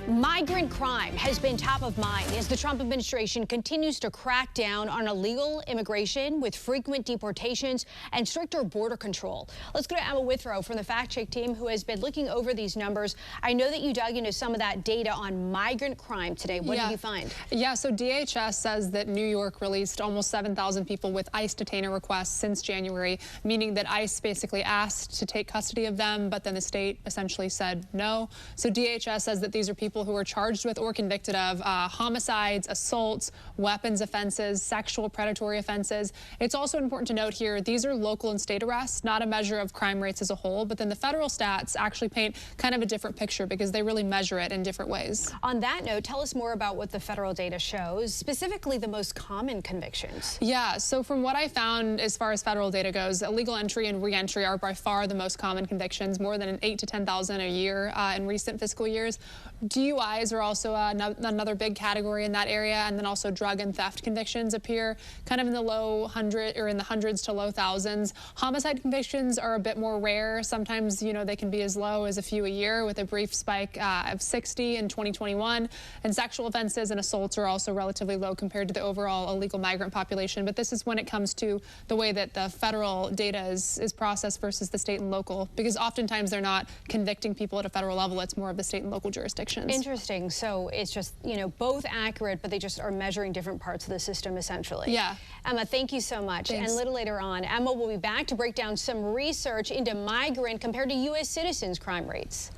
Migrant crime has been top of mind as the Trump administration continues to crack down on illegal immigration with frequent deportations and stricter border control. Let's go to Emma Withrow from the Fact Check team, who has been looking over these numbers. I know that you dug into some of that data on migrant crime today. What did you find? Yeah, so DHS says that New York released almost 7,000 people with ICE detainer requests since January, meaning that ICE basically asked to take custody of them, but then the state essentially said no. So DHS says that these are people who are charged with or convicted of homicides, assaults, weapons offenses, sexual predatory offenses. It's also important to note here, these are local and state arrests, not a measure of crime rates as a whole, but then the federal stats actually paint kind of a different picture because they really measure it in different ways. On that note, tell us more about what the federal data shows, specifically the most common convictions. Yeah, so from what I found as far as federal data goes, illegal entry and re-entry are by far the most common convictions, more than 8,000 to 10,000 a year in recent fiscal years. DUIs are also another big category in that area, and then also drug and theft convictions appear kind of in the low hundreds to low thousands. Homicide convictions are a bit more rare. Sometimes, you know, they can be as low as a few a year, with a brief spike of 60 in 2021. And sexual offenses and assaults are also relatively low compared to the overall illegal migrant population. But this is when it comes to the way that the federal data is processed versus the state and local, because oftentimes they're not convicting people at a federal level. It's more of the state and local jurisdictions. Interesting. So it's just, you know, both accurate, but they just are measuring different parts of the system, essentially. Yeah. Emma, thank you so much. Thanks. And a little later on, Emma will be back to break down some research into migrant compared to U.S. citizens' crime rates.